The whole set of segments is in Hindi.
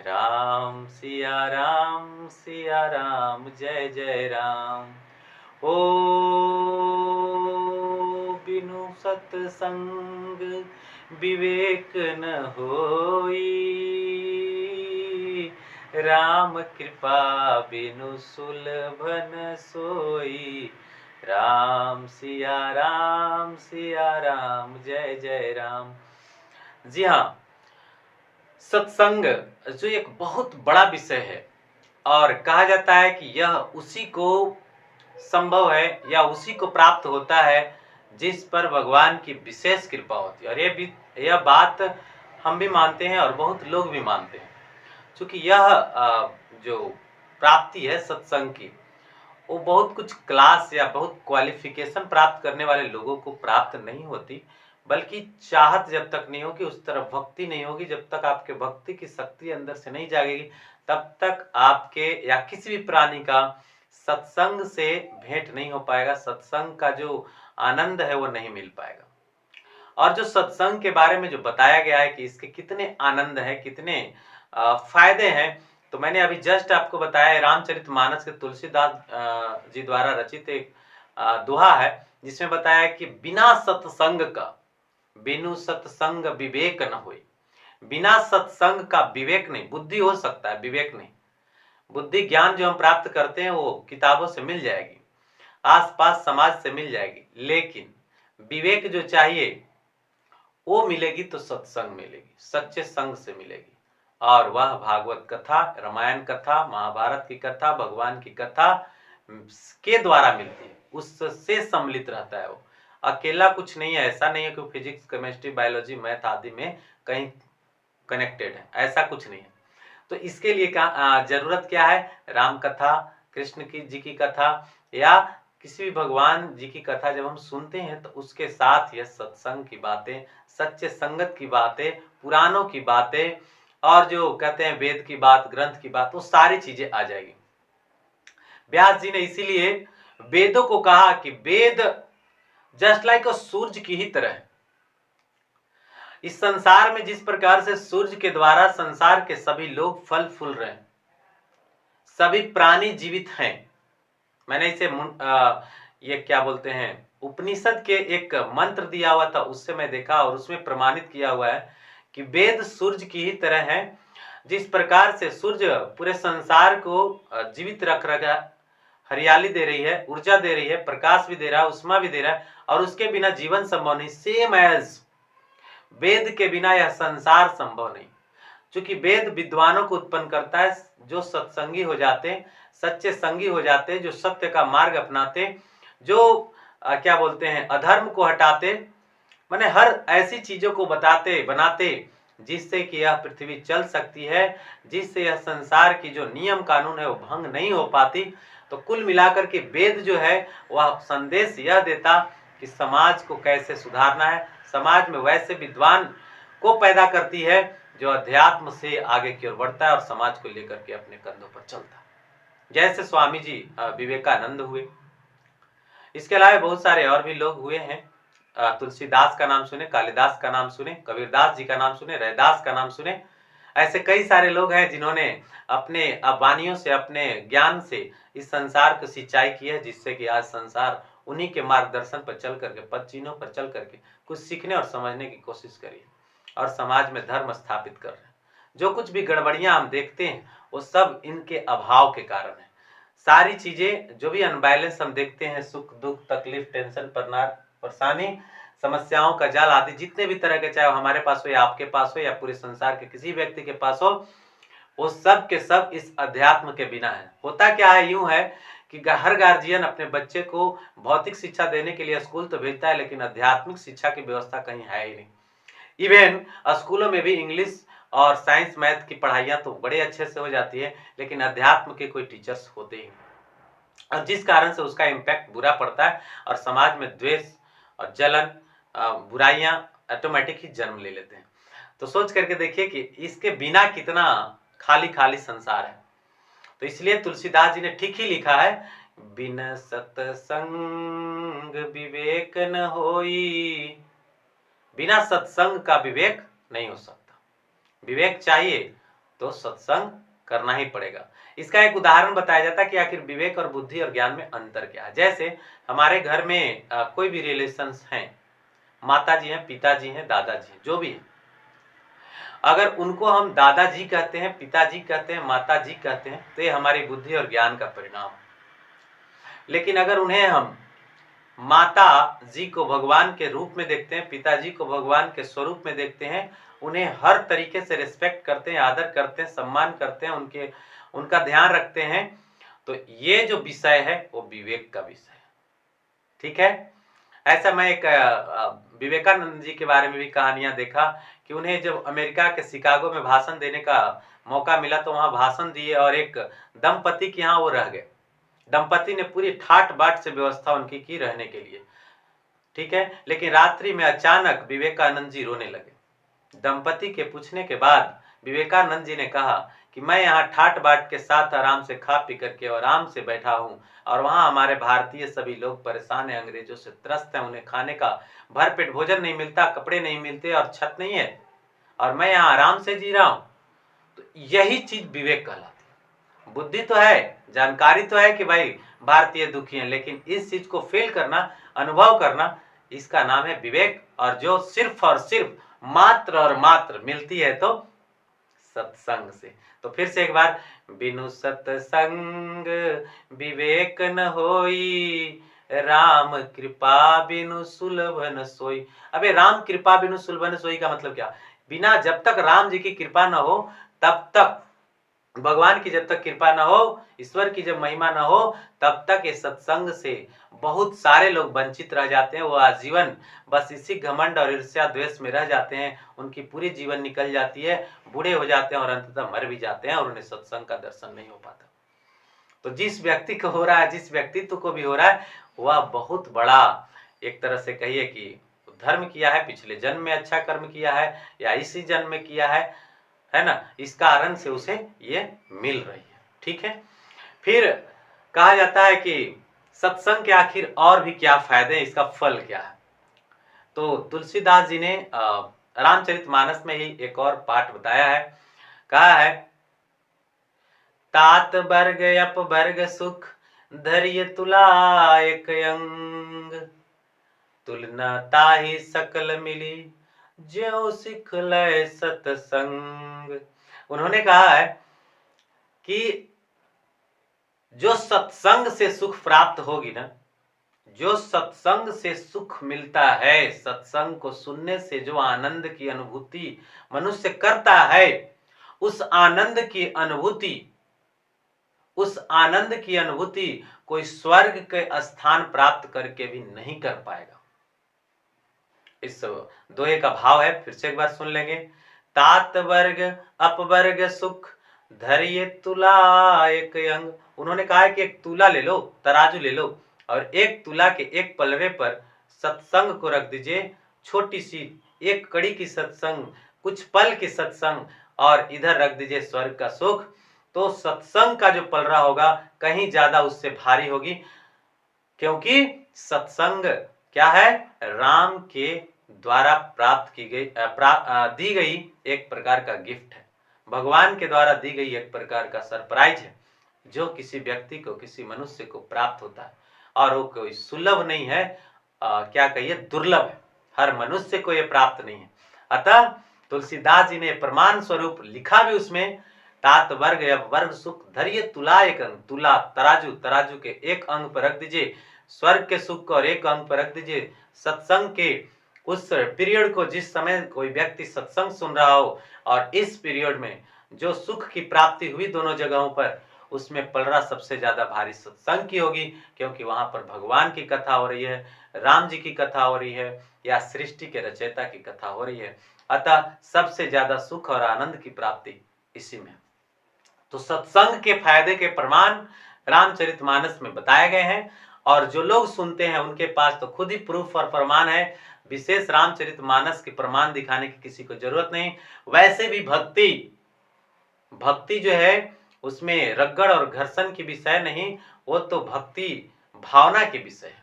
राम सिया राम जय जय राम। ओ बिनु सतसंग विवेक न होई, राम कृपा बिनु सुलभन सोई। राम सिया राम जय जय राम। जी हाँ, सत्संग जो एक बहुत बड़ा विषय है और कहा जाता है कि यह उसी को संभव है या उसी को प्राप्त होता है जिस पर भगवान की विशेष कृपा होती है। और यह बात हम भी मानते हैं और बहुत लोग भी मानते हैं, क्योंकि यह जो प्राप्ति है सत्संग की, वो बहुत कुछ क्लास या बहुत क्वालिफिकेशन प्राप्त करने वाले लोगों को प्राप्त नहीं होती, बल्कि चाहत जब तक नहीं होगी, उस तरफ भक्ति नहीं होगी, जब तक आपके भक्ति की शक्ति अंदर से नहीं जागेगी, तब तक आपके या किसी भी प्राणी का सत्संग से भेंट नहीं हो पाएगा। सत्संग का जो आनंद है वो नहीं मिल पाएगा। और जो सत्संग के बारे में जो बताया गया है कि इसके कितने आनंद है, कितने फायदे हैं, तो मैंने अभी जस्ट आपको बताया। रामचरितमानस के तुलसीदास जी द्वारा रचित एक दोहा है, जिसमें बताया कि बिना सत्संग का बिनु सत्संग विवेक न होई। बिना सत्संग का विवेक नहीं, बुद्धि हो सकता है, विवेक नहीं। बुद्धि ज्ञान जो हम प्राप्त करते हैं वो किताबों से मिल जाएगी, आसपास समाज से मिल जाएगी, लेकिन विवेक जो चाहिए वो मिलेगी तो सत्संग मिलेगी, सच्चे संग से मिलेगी। और वह भागवत कथा, रामायण कथा, महाभारत की कथा, भगवान की कथा के द्वारा मिलती है, उससे सम्मिलित रहता है। वो अकेला कुछ नहीं है। ऐसा नहीं है कि फिजिक्स, केमिस्ट्री, बायोलॉजी, मैथ आदि में कहीं कनेक्टेड है, ऐसा कुछ नहीं है। तो इसके लिए जरूरत क्या है? राम कथा, कृष्ण की जी की कथा या किसी भी भगवान जी की कथा जब हम सुनते हैं तो उसके साथ यह सत्संग की बातें, सच्चे संगत की बातें, पुराणों की बातें और जो कहते हैं वेद की बात, ग्रंथ की बात, वो सारी चीजें आ जाएगी। व्यास जी ने इसीलिए वेदों को कहा कि वेद जस्ट लाइक अ सूरज की ही तरह है। इस संसार में जिस प्रकार से सूरज के द्वारा संसार के सभी लोग फल फूल रहे हैं, सभी प्राणी जीवित हैं। मैंने इसे ये क्या बोलते हैं, उपनिषद के एक मंत्र दिया हुआ था, उससे मैं देखा और उसमें प्रमाणित किया हुआ है कि वेद सूरज की ही तरह है। जिस प्रकार से सूरज पूरे संसार को जीवित रख रहा है, हरियाली दे रही है, ऊर्जा दे रही है, प्रकाश भी दे रहा है, उष्मा भी दे रहा है, और उसके बिना जीवन संभव नहीं। सेम एज वेद के बिना यह संसार संभव नहीं। क्योंकि वेद विद्वानों को उत्पन्न करता है जो सत्संगी हो जाते हैं, सच्चे संगी हो जाते हैं, जो सत्य का मार्ग अपनाते, जो क्या बोलते हैं, अधर्म को हटाते, माने हर ऐसी चीजों को बताते बनाते जिससे कि यह पृथ्वी चल सकती है, जिससे यह संसार की जो नियम कानून है वो भंग नहीं हो पाती। तो कुल मिलाकर के वेद जो है वह संदेश यह देता कि समाज को कैसे सुधारना है, समाज में वैसे विद्वान को पैदा करती है जो अध्यात्म से आगे की ओर बढ़ता है और समाज को लेकर के अपने कंधों पर चलता है, जैसे स्वामी जी विवेकानंद हुए। इसके अलावा बहुत सारे और भी लोग हुए हैं। तुलसीदास का नाम सुने, कालिदास का नाम सुने, कबीरदास जी का नाम सुने, रैदास का नाम सुने। ऐसे कई सारे लोग हैं जिन्होंने अपने वाणियों से, अपने ज्ञान से इस संसार को सिंचाई की है, जिससे कि आज संसार उन्हीं के मार्गदर्शन पर चल करके, पद चिन्हों पर चल करके कुछ सीखने और समझने की कोशिश करी और समाज में धर्म स्थापित कर रहे हैं। जो कुछ भी गड़बड़ियां हम देखते हैं वो सब इनके अभाव के कारण है। सारी चीजें जो भी अनबैलेंस हम देखते हैं, सुख दुख तकलीफ टेंशन परेशानी समस्याओं का जाल आदि जितने भी तरह के, चाहे हमारे पास हो या आपके पास हो या पूरे संसार के किसी व्यक्ति के पास हो, वो सब के सब इस अध्यात्म के बिना है। होता क्या है, यूं है कि हर गार्जियन अपने बच्चे को भौतिक शिक्षा देने के लिए स्कूल तो भेजता है, लेकिन आध्यात्मिक शिक्षा की व्यवस्था कहीं है ही नहीं। इवन स्कूलों में भी इंग्लिश और साइंस मैथ की पढ़ाइयां तो बड़े अच्छे से हो जाती है, लेकिन अध्यात्म के कोई टीचर्स होते ही नहीं, और जिस कारण से उसका इम्पैक्ट बुरा पड़ता है और समाज में द्वेष और जलन, बुराइयां ऑटोमेटिक ही जन्म ले लेते हैं। तो सोच करके देखिए कि इसके बिना कितना खाली खाली संसार है। तो इसलिए तुलसीदास जी ने ठीक ही लिखा है, बिन सत्संग विवेक न होई। बिना सत्संग का विवेक नहीं हो सकता। विवेक चाहिए तो सत्संग करना ही पड़ेगा। इसका एक उदाहरण बताया जाता है कि आखिर विवेक और बुद्धि और ज्ञान में अंतर क्या है। जैसे हमारे घर में कोई भी रिलेशंस हैं, माता जी हैं, पिताजी हैं, दादाजी हैं, जो भी है, अगर उनको हम दादाजी कहते हैं, पिताजी कहते हैं, माता जी कहते हैं, तो ये हमारी बुद्धि और ज्ञान का परिणाम है। लेकिन अगर उन्हें हम माता जी को भगवान के रूप में देखते हैं, पिताजी को भगवान के स्वरूप में देखते हैं, उन्हें हर तरीके से रिस्पेक्ट करते हैं, आदर करते हैं, सम्मान करते हैं, उनका ध्यान रखते हैं, तो ये जो विषय है वो विवेक का विषय है। ठीक है। ऐसा मैं एक विवेकानंद जी के बारे में भी कहानियां देखा कि उन्हें जब अमेरिका के शिकागो में भाषण देने का मौका मिला तो वहां भाषण दिए और एक दंपति के यहाँ वो रह गए। दंपति ने पूरी ठाट बाट से व्यवस्था उनकी की रहने के लिए। ठीक है। लेकिन रात्रि में अचानक विवेकानंद जी रोने लगे। दंपति के पूछने के बाद विवेकानंद जी ने कहा कि मैं यहाँ ठाट बाट के साथ आराम से खा पी करके और आराम से बैठा हूँ, और वहां हमारे भारतीय सभी लोग परेशान हैं, अंग्रेजों से त्रस्त हैं, उन्हें खाने का भरपेट भोजन नहीं मिलता, कपड़े नहीं मिलते और छत नहीं है, और मैं यहाँ आराम से जी रहा हूँ। तो यही चीज विवेक कहलाती है। बुद्धि तो है, जानकारी तो है कि भाई भारतीय दुखी हैं, लेकिन इस चीज को फील करना, अनुभव करना, इसका नाम है विवेक। और जो सिर्फ और सिर्फ मात्र और मात्र मिलती है तो सत्संग से। तो फिर से एक बार, बिनु सत्संग विवेक न होई, राम कृपा बिनु सुलभ न सोई। अबे राम कृपा बिनु सुलभ न सोई का मतलब क्या? बिना, जब तक राम जी की कृपा न हो तब तक, भगवान की जब तक कृपा न हो, ईश्वर की जब महिमा न हो, तब तक ये सत्संग से बहुत सारे लोग वंचित रह जाते हैं। वो आजीवन बस इसी घमंड और ईर्ष्या द्वेष में रह जाते हैं, उनकी पूरी जीवन निकल जाती है, बूढ़े हो जाते हैं और अंततः मर भी जाते हैं और उन्हें सत्संग का दर्शन नहीं हो पाता। तो जिस व्यक्ति को हो रहा है, जिस व्यक्तित्व को भी हो रहा है, वह बहुत बड़ा, एक तरह से कहिए कि धर्म किया है, पिछले जन्म में अच्छा कर्म किया है या इसी जन्म में किया है ना, इस कारण से उसे ये मिल रही है। ठीक है। फिर कहा जाता है कि सत्संग के आखिर और भी क्या फायदे हैं, इसका फल क्या है। तो तुलसीदास जी ने रामचरितमानस में ही एक और पाठ बताया है। कहा है, तात वर्ग अप वर्ग सुख धैर्य तुला एक अंग, तुलना ताहि सकल मिली ज्यों सिख लय सत्संग। उन्होंने कहा है कि जो सत्संग से सुख प्राप्त होगी ना, जो सत्संग से सुख मिलता है, सत्संग को सुनने से जो आनंद की अनुभूति मनुष्य करता है, उस आनंद की अनुभूति कोई स्वर्ग के स्थान प्राप्त करके भी नहीं कर पाएगा। इस दोहे का भाव है, फिर से एक बार सुन लेंगे। तात वर्ग अपवर्ग सुख धैर्य तुला एक अंग। उन्होंने कहा है कि एक तुला ले लो, तराजू ले लो, और एक तुला के एक पलड़े पर सत्संग को रख दीजिए, छोटी सी एक कड़ी की सत्संग, कुछ पल की सत्संग, और इधर रख दीजिए स्वर्ग का सुख। तो सत्संग का जो पलड़ा होगा कहीं ज्यादा उससे भारी होगी, क्योंकि सत्संग क्या है? राम के द्वारा प्राप्त की गई दी गई एक प्रकार का गिफ्ट है, भगवान के द्वारा दी गई एक प्रकार का सरप्राइज है, जो किसी व्यक्ति को, किसी मनुष्य को प्राप्त होता है, और वो कोई सुलभ नहीं है, क्या कहिए, दुर्लभ है, हर मनुष्य को ये प्राप्त नहीं है। अतः तुलसीदास जी ने प्रमाण स्वरूप लिखा भी उसमें, तात वर्ग या वर्ग सुख धैर्य तुला एक अंग। तुला तराजू, तराजू के एक अंग पर रख दीजिए स्वर्ग के सुख को और एक अंग पर रख दीजिए सत्संग के उस पीरियड को, जिस समय कोई व्यक्ति सत्संग सुन रहा हो, और इस पीरियड में जो सुख की प्राप्ति हुई दोनों जगहों पर, उसमें पलड़ा सबसे ज्यादा भारी सत्संग की होगी, क्योंकि वहां पर भगवान की कथा हो रही है, राम जी की कथा हो रही है, या सृष्टि के रचयिता की कथा हो रही है। अतः सबसे ज्यादा सुख और आनंद की प्राप्ति इसी में। तो सत्संग के फायदे के प्रमाण रामचरितमानस में बताए गए हैं, और जो लोग सुनते हैं उनके पास तो खुद ही प्रूफ और प्रमाण है, विशेष रामचरितमानस के प्रमाण दिखाने की किसी को जरूरत नहीं। वैसे भी भक्ति जो है उसमें रगड़ और घर्षण की विषय नहीं, वो तो भक्ति भावना के विषय है।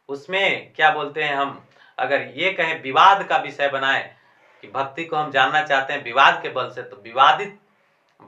उसमें क्या बोलते हैं हम, अगर ये कहें विवाद का विषय बनाए कि भक्ति को हम जानना चाहते हैं विवाद के बल से, तो विवादित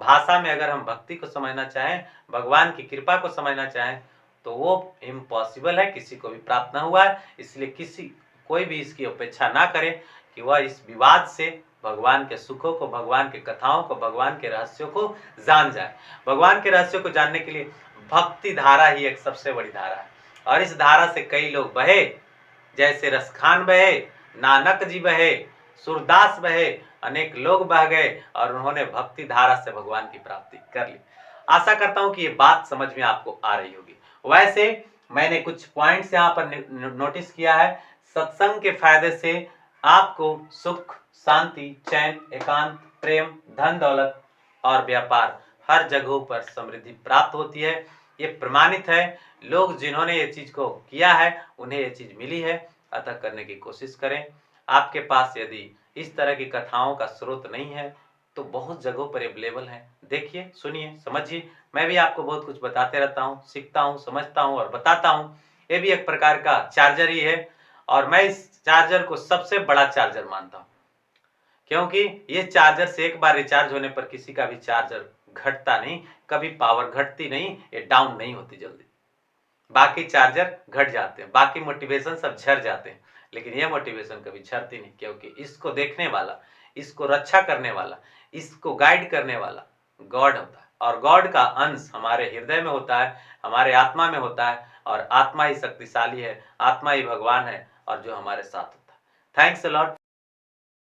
भाषा में अगर हम भक्ति को समझना चाहें, भगवान की कृपा को समझना चाहें, तो वो इम्पॉसिबल है, किसी को भी प्राप्त ना हुआ है। इसलिए कोई भी इसकी अपेक्षा ना करे कि वह इस विवाद से भगवान के सुखों को, भगवान की कथाओं को, भगवान के रहस्यों को जान जाए। भगवान के रहस्यों को जानने के लिए भक्ति धारा ही एक सबसे बड़ी धारा है, और इस धारा से कई लोग बहे, जैसे रसखान बहे, नानक जी बहे, सूरदास बहे, अनेक लोग बह गए और उन्होंने भक्ति धारा से भगवान की प्राप्ति कर ली। आशा करता हूं कि ये बात समझ में आपको आ रही होगी। वैसे मैंने कुछ पॉइंट्स यहाँ पर नोटिस किया है। सत्संग के फायदे से आपको सुख, शांति, चैन, एकांत, प्रेम, धन दौलत और व्यापार हर जगहों पर समृद्धि प्राप्त होती है। ये प्रमाणित है। लोग जिन्होंने ये चीज को किया है उन्हें ये चीज मिली है, अतः करने की कोशिश करें। आपके पास यदि इस तरह की कथाओं का स्रोत नहीं है तो बहुत जगहों पर अवेलेबल है। देखिए, सुनिए, समझिए। मैं भी आपको बहुत कुछ बताते रहता हूँ, सीखता हूँ, समझता हूँ और बताता हूँ। ये भी एक प्रकार का चार्जर ही है, और मैं इस चार्जर को सबसे बड़ा चार्जर मानता हूँ, क्योंकि ये चार्जर से एक बार रिचार्ज होने पर किसी का भी चार्जर घटता नहीं, कभी पावर घटती नहीं, ये डाउन नहीं होती जल्दी। बाकी चार्जर घट जाते हैं, बाकी मोटिवेशन सब झड़ जाते हैं, लेकिन ये मोटिवेशन कभी झड़ती नहीं, क्योंकि इसको देखने वाला, इसको रक्षा करने वाला, इसको गाइड करने वाला गॉड होता है, और गॉड का अंश हमारे हृदय में होता है, हमारे आत्मा में होता है, और आत्मा ही शक्तिशाली है, आत्मा ही भगवान है, और जो हमारे साथ होता है। Thanks a lot.